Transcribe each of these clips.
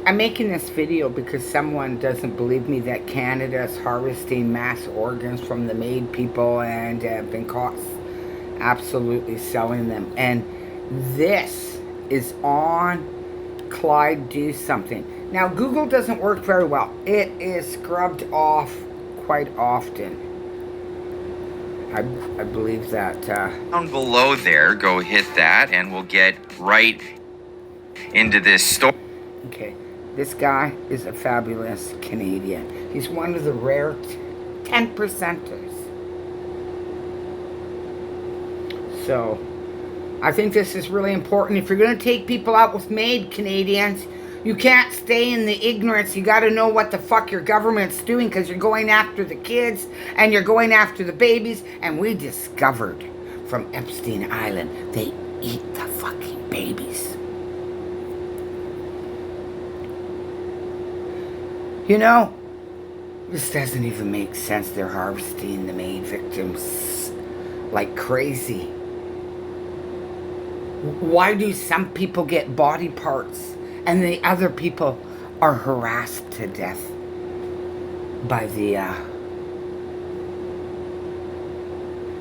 I'm making this video because someone doesn't believe me that Canada is harvesting mass organs from the MAID people and been caught absolutely selling them. And this is on Clyde Do Something. Now, Google doesn't work very well. It is scrubbed off quite often. I believe that. Down below there, go hit that, and we'll get right into this story. Okay, this guy is a fabulous Canadian. He's one of the rare 10%ers. So, I think this is really important. If you're going to take people out with MAID, Canadians, you can't stay in the ignorance. You got to know what the fuck your government's doing, because you're going after the kids and you're going after the babies. And we discovered from Epstein Island, they eat the fucking babies. You know, this doesn't even make sense. They're harvesting the MAID victims like crazy. Why do some people get body parts and the other people are harassed to death by the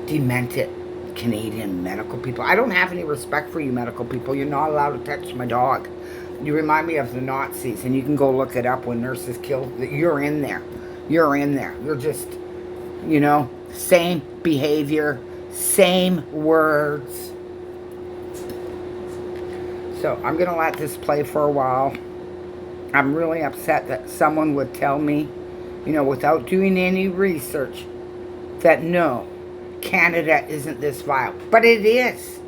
demented Canadian medical people? I don't have any respect for you medical people. You're not allowed to touch my dog. You remind me of the Nazis, and you can go look it up when nurses killed. You're in there. You're in there. You're just, you know, same behavior, same words. So I'm going to let this play for a while. I'm really upset that someone would tell me, you know, without doing any research, that no, Canada isn't this vile. But it is.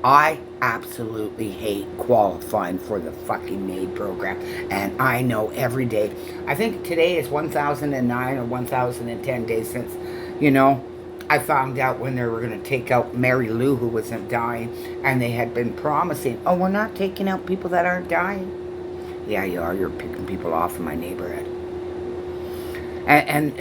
I absolutely hate qualifying for the fucking MAID program. And I know every day. I think today is 1009 or 1010 days since, you know, I found out when they were going to take out Mary Lou, who wasn't dying, and they had been promising, oh, we're not taking out people that aren't dying. Yeah, you are. You're picking people off in my neighborhood. And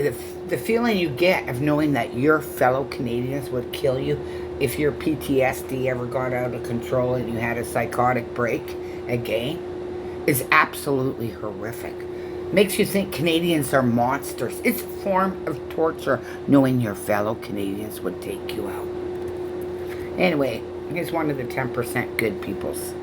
the feeling you get of knowing that your fellow Canadians would kill you if your PTSD ever got out of control and you had a psychotic break again is absolutely horrific. Makes you think Canadians are monsters. It's a form of torture knowing your fellow Canadians would take you out. Anyway, he's one of the 10% good peoples.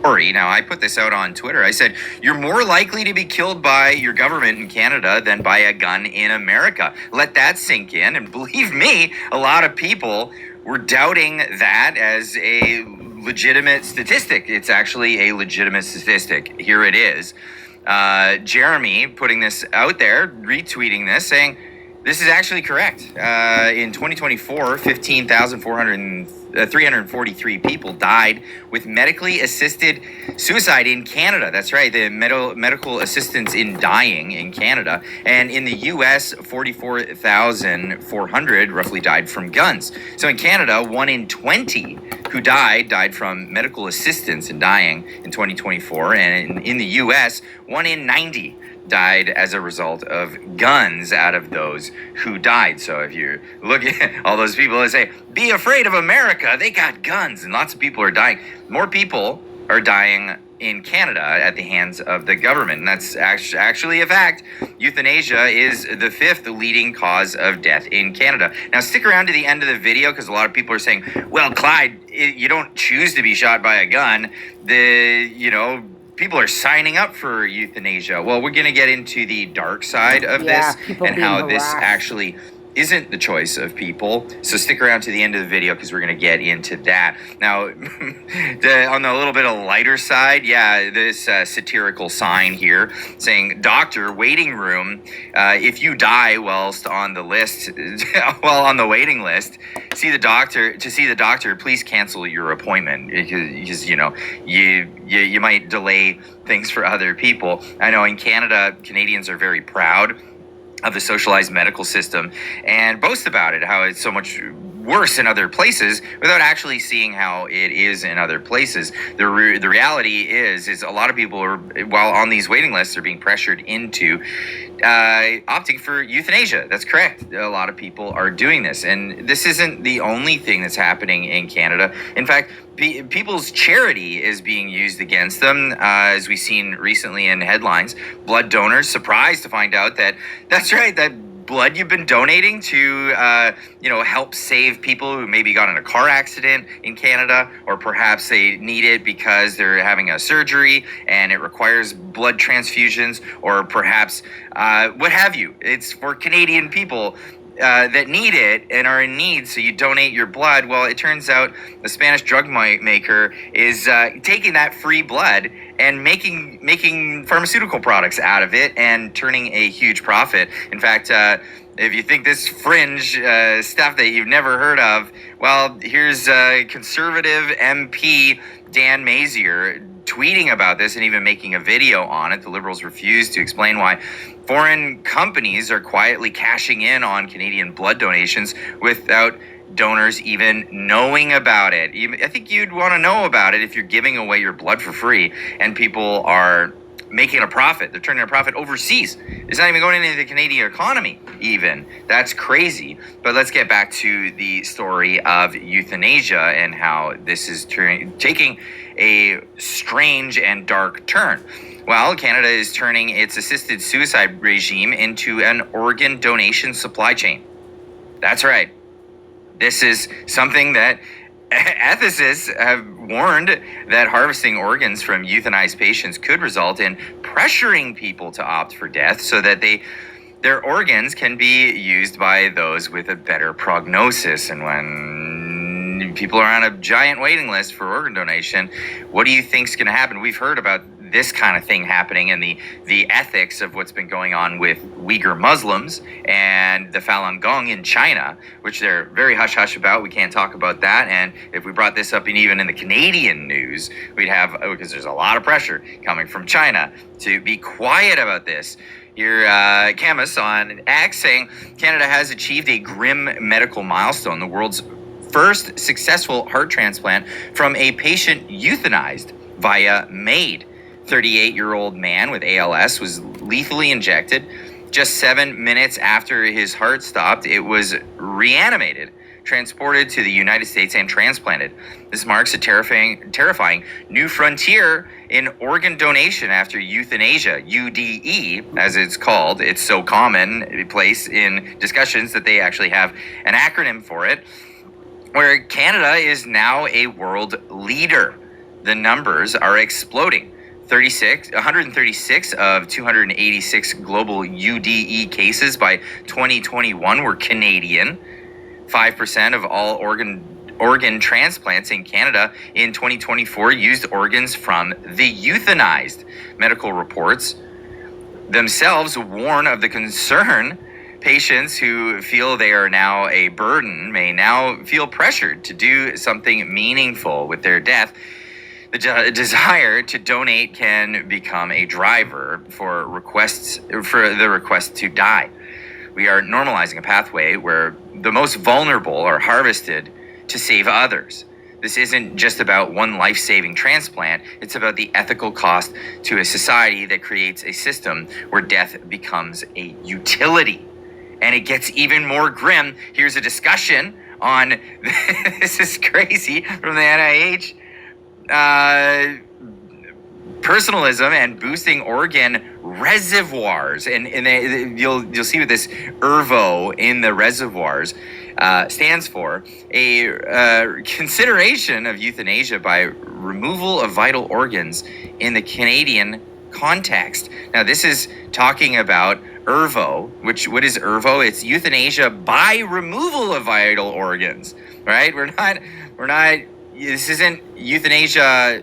Now, I put this out on Twitter. I said, you're more likely to be killed by your government in Canada than by a gun in America. Let that sink in. And believe me, a lot of people were doubting that as a legitimate statistic. It's actually a legitimate statistic. Here it is. Jeremy putting this out there, retweeting this, saying, this is actually correct. In 2024, 343 people died with medically assisted suicide in Canada. That's right, the medical assistance in dying in Canada. And in the US, 44,400 roughly died from guns. So in Canada, 1 in 20 who died from medical assistance in dying in 2024. And in the US, 1 in 90 died as a result of guns out of those who died. So if you look at all those people that say, be afraid of America, they got guns, and lots of people are dying. More people are dying in Canada at the hands of the government, and that's actually a fact. Euthanasia is the 5th leading cause of death in Canada. Now stick around to the end of the video, because a lot of people are saying, well, Clyde, you don't choose to be shot by a gun. People are signing up for euthanasia. Well, we're going to get into the dark side of this and how this actually isn't the choice of people. So stick around to the end of the video, because we're going to get into that. Now, on the little bit of lighter side, this satirical sign here saying, doctor, waiting room. If you die whilst on the list, on the waiting list, to see the doctor, please cancel your appointment, because you might delay things for other people. I know in Canada, Canadians are very proud of the socialized medical system and boast about it, how it's so much worse in other places without actually seeing how it is in other places. The reality is a lot of people are, while on these waiting lists, are being pressured into opting for euthanasia. That's correct. A lot of people are doing this, and this isn't the only thing that's happening in Canada. In fact, people's charity is being used against them, as we've seen recently in headlines. Blood donors surprised to find out that that's right, that blood you've been donating to help save people who maybe got in a car accident in Canada, or perhaps they need it because they're having a surgery and it requires blood transfusions, or perhaps what have you. It's for Canadian people that need it and are in need, so you donate your blood. Well, it turns out the Spanish drug maker is taking that free blood and making pharmaceutical products out of it and turning a huge profit. In fact, if you think this fringe stuff that you've never heard of, well, here's conservative MP Dan Mazier tweeting about this and even making a video on it. The Liberals refuse to explain why foreign companies are quietly cashing in on Canadian blood donations without donors even knowing about it. I think you'd want to know about it if you're giving away your blood for free and people are making a profit. They're turning a profit overseas. It's not even going into the Canadian economy even. That's crazy. But let's get back to the story of euthanasia and how this is taking a strange and dark turn. Well, Canada is turning its assisted suicide regime into an organ donation supply chain. That's right. This is something that ethicists have warned that harvesting organs from euthanized patients could result in pressuring people to opt for death so that their organs can be used by those with a better prognosis. And when people are on a giant waiting list for organ donation, what do you think's going to happen? We've heard about this kind of thing happening and the ethics of what's been going on with Uyghur Muslims and the Falun Gong in China, which they're very hush-hush about. We can't talk about that. And if we brought this up even in the Canadian news, we'd have, because there's a lot of pressure coming from China to be quiet about this. Your Camus on X saying Canada has achieved a grim medical milestone, the world's first successful heart transplant from a patient euthanized via MAID. 38-year-old man with ALS was lethally injected. Just 7 minutes after his heart stopped, it was reanimated, transported to the United States, and transplanted. This marks a terrifying new frontier in organ donation after euthanasia, UDE, as it's called. It's so commonplace in discussions that they actually have an acronym for it, where Canada is now a world leader. The numbers are exploding. 136 of 286 global UDE cases by 2021 were Canadian. 5% of all organ transplants in Canada in 2024 used organs from the euthanized. Medical reports themselves warn of the concern. Patients who feel they are now a burden may now feel pressured to do something meaningful with their death. The desire to donate can become a driver for the request to die. We are normalizing a pathway where the most vulnerable are harvested to save others. This isn't just about one life-saving transplant. It's about the ethical cost to a society that creates a system where death becomes a utility. And it gets even more grim. Here's a discussion on, this is crazy, from the NIH. Personalism and boosting organ reservoirs, and you'll see what this ERVO in the reservoirs stands for. A consideration of euthanasia by removal of vital organs in the Canadian context. Now, this is talking about ERVO. What is ERVO? It's euthanasia by removal of vital organs. Right? We're not. This isn't euthanasia,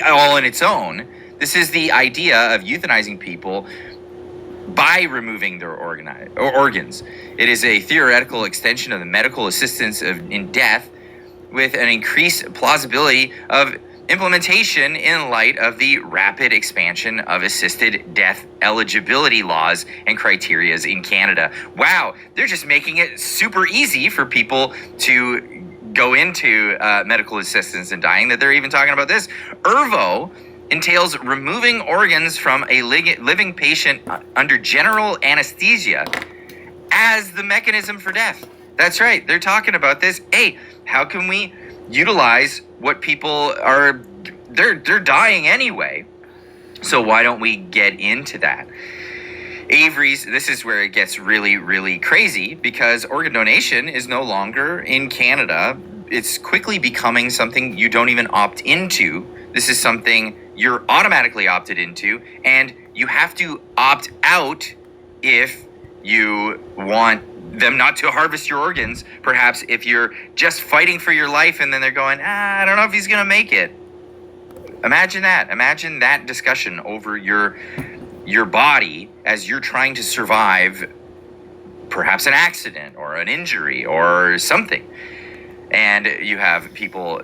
all on its own. This is the idea of euthanizing people by removing their organs. It is a theoretical extension of the medical assistance in death with an increased plausibility of implementation in light of the rapid expansion of assisted death eligibility laws and criterias in Canada. Wow, they're just making it super easy for people to go into medical assistance in dying that they're even talking about this. ERVO entails removing organs from a living patient under general anesthesia as the mechanism for death. That's right, they're talking about this. Hey, how can we utilize what people are, they're dying anyway, so why don't we get into that? Avery's, this is where it gets really, really crazy, because organ donation is no longer in Canada. It's quickly becoming something you don't even opt into. This is something you're automatically opted into, and you have to opt out if you want them not to harvest your organs. Perhaps if you're just fighting for your life and then they're going, I don't know if he's going to make it. Imagine that. Imagine that discussion over your body as you're trying to survive perhaps an accident or an injury or something. And you have people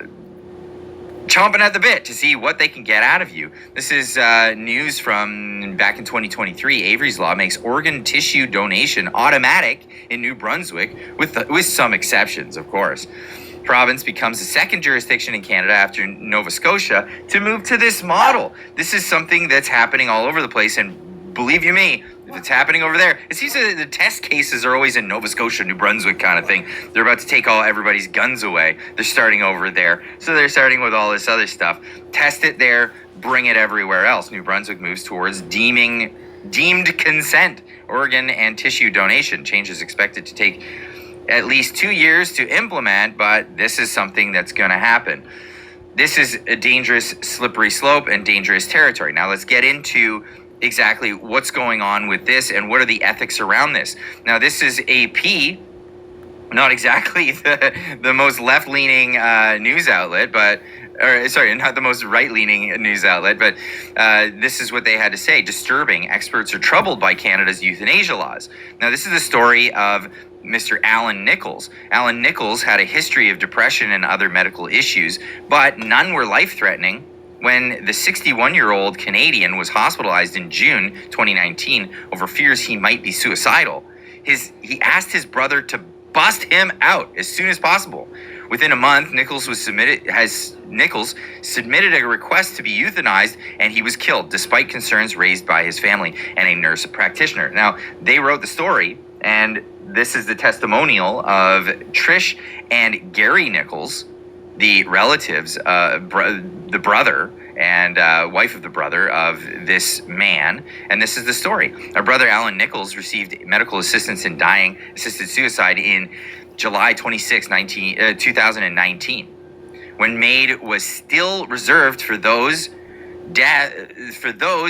chomping at the bit to see what they can get out of you. This is news from back in 2023. Avery's Law makes organ tissue donation automatic in New Brunswick, with some exceptions, of course. Province becomes the second jurisdiction in Canada after Nova Scotia to move to this model. This is something that's happening all over the place, and believe you me, if it's happening over there, it seems that the test cases are always in Nova Scotia, New Brunswick kind of thing. They're about to take everybody's guns away. They're starting over there. So they're starting with all this other stuff. Test it there, bring it everywhere else. New Brunswick moves towards deemed consent. Organ and tissue donation. Change is expected to take at least 2 years to implement, but this is something that's going to happen. This is a dangerous, slippery slope and dangerous territory. Now let's get into exactly what's going on with this and what are the ethics around this. Now this is AP, not exactly the most left-leaning news outlet, but not the most right-leaning news outlet, but this is what they had to say. Disturbing. Experts are troubled by Canada's euthanasia laws. Now this is the story of Mr. Alan Nichols. Alan Nichols had a history of depression and other medical issues, but none were life-threatening. When the 61-year-old Canadian was hospitalized in June 2019 over fears he might be suicidal, he asked his brother to bust him out as soon as possible. Within a month, Nichols submitted a request to be euthanized, and he was killed despite concerns raised by his family and a nurse practitioner. Now, they wrote the story, and this is the testimonial of Trish and Gary Nichols, the relatives, the brother and wife of the brother of this man. And this is the story. Our brother Alan Nichols received medical assistance in dying, assisted suicide in July 26, 2019, when MAID was still reserved for those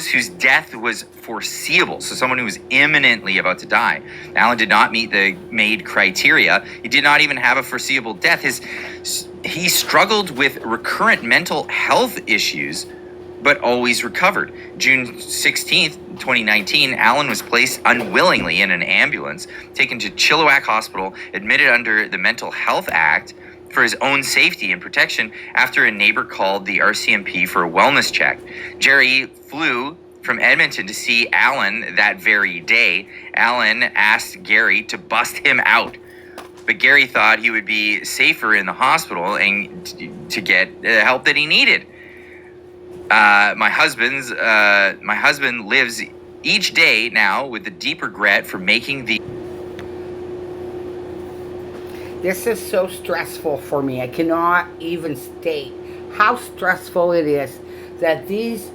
whose death was foreseeable, so someone who was imminently about to die. Alan did not meet the MAID criteria. He did not even have a foreseeable death. He struggled with recurrent mental health issues, but always recovered. June 16th, 2019, Alan was placed unwillingly in an ambulance, taken to Chilliwack Hospital, admitted under the Mental Health Act for his own safety and protection after a neighbor called the RCMP for a wellness check. Jerry flew from Edmonton to see Alan that very day. Alan asked Gary to bust him out, but Gary thought he would be safer in the hospital and to get the help that he needed. My husband lives each day now with the deep regret for making the... This is so stressful for me. I cannot even state how stressful it is that these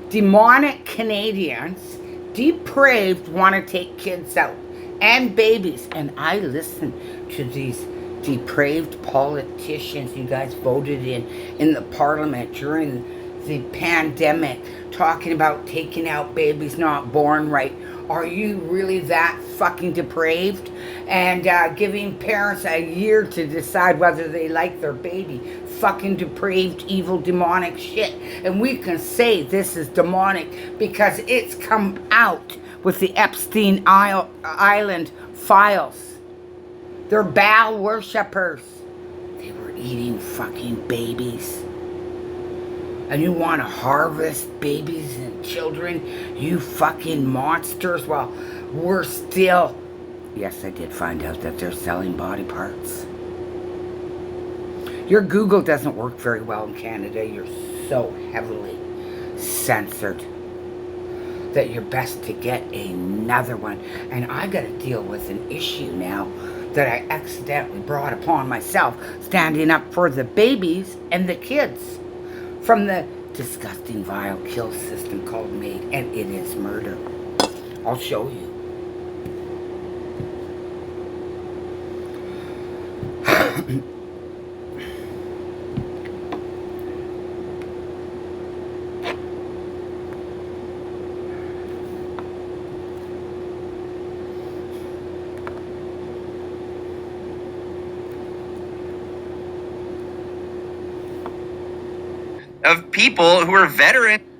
demonic Canadians, depraved, want to take kids out and babies. And I listen to these depraved politicians you guys voted in the parliament during the pandemic, talking about taking out babies not born right. Are you really that fucking depraved? And giving parents a year to decide whether they like their baby. Fucking depraved, evil, demonic shit. And we can say this is demonic because it's come out with the Epstein Island files. They're Baal worshippers. They were eating fucking babies. And you want to harvest babies and children, you fucking monsters. Well, we're still... Yes, I did find out that they're selling body parts. Your Google doesn't work very well in Canada. You're so heavily censored that you're best to get another one. And I got to deal with an issue now that I accidentally brought upon myself, standing up for the babies and the kids from the disgusting, vile kill system called MAID, and it is murder. I'll show you. Of people who are veterans.